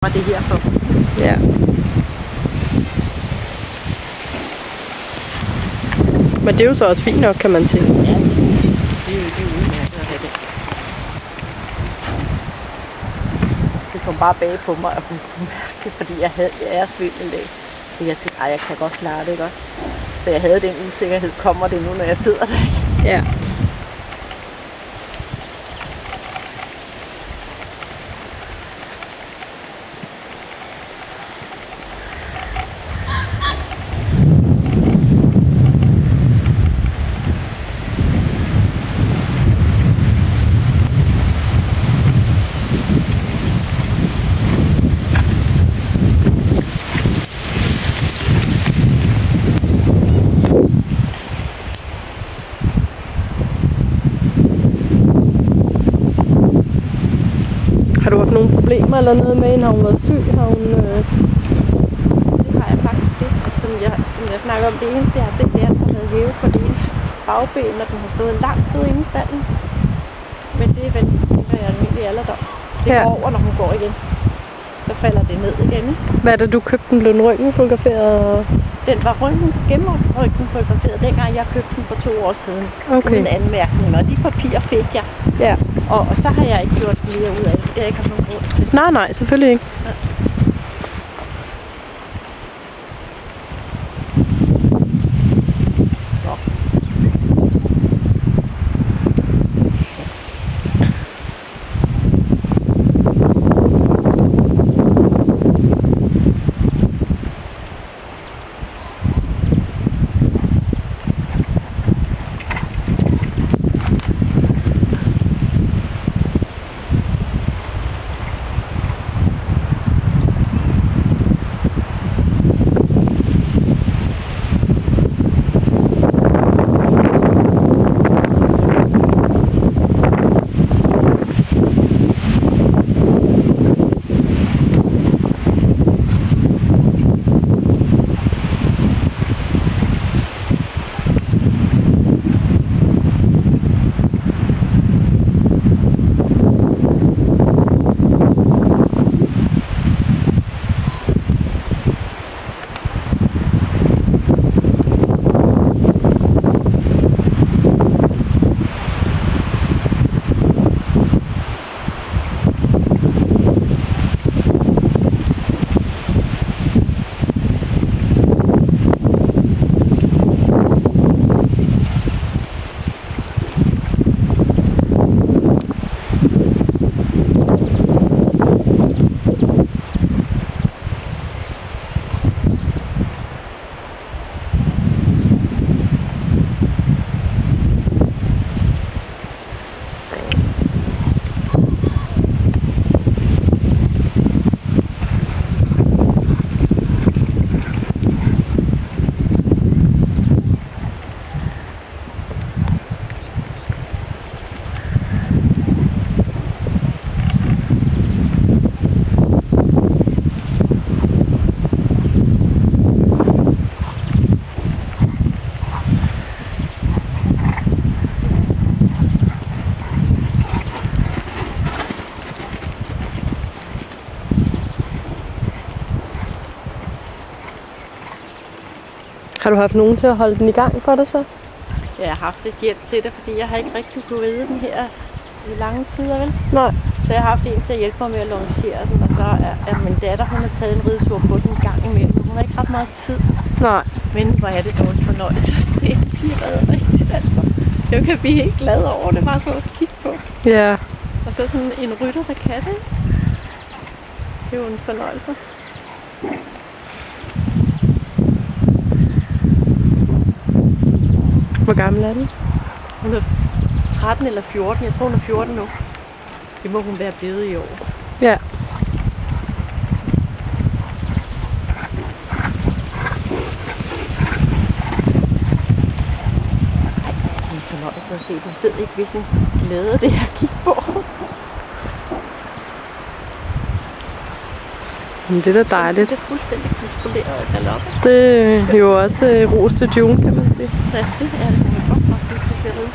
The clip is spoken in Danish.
Og det her for. Ja. Men det er jo så også fint nok, kan man sige. Ja, det er jo ikke udmærket at have det. Det kom bare bag på mig, og hun kunne mærke, fordi jeg er svimmel af. Så jeg tænkte, jeg kan godt klare det, ikke også? Så jeg havde den usikkerhed, kommer det nu, når jeg sidder der, ikke? Ja. Har du haft nogle problemer eller noget med hende? Har hun været syg? Har hun... Det har jeg faktisk ikke. Som jeg snakker om, det eneste jeg har set, det er, at den har været hævet på det ene bagben, når den har stået lang tid inde i stallen. Men det er vel almindelig alderdom. Det går over, når hun går igen. Så falder det ned igen. Hvad er det, du købte den? Blev den røntgenfotograferet? Den var gennemrøntgenfotograferet, dengang jeg købte den for 2 år siden. Okay. Uden anmærkninger. Og de papirer fik jeg. Ja. Og så har jeg ikke gjort mere ud af det. Det har jeg ikke haft nogen grund til. Nej, selvfølgelig ikke. Ja. Har du haft nogen til at holde den i gang for dig så? Jeg har haft lidt hjælp til det, fordi jeg har ikke rigtig kunne ride den her i lange tider, vel? Nej. Så jeg har haft en til at hjælpe mig med at longere den, og så er min datter, hun har taget en ridetur på den en gang imellem. Hun har ikke ret meget tid. Nej. Men hvor er det dog en fornøjelse. Det bliver reddet rigtigt, altså. Jeg kan blive helt glad over det, bare så at kigge på. Ja. Og så sådan en rytter, der kan det. Det er jo en fornøjelse. Hvor gammel er den? Hun er 13 eller 14. Jeg tror, hun er 14 nu. Det må hun være blevet i år. Ja. Det er en fornøjelse at se. Du ved ikke, hvilken glæde det er at kigge på. Men det er da dejligt. Det er fuldstændig kontrolleret galop. Det er jo også ros til June, kan man sige. Ja, det er det. Hun er godt nok dygtig til at ride.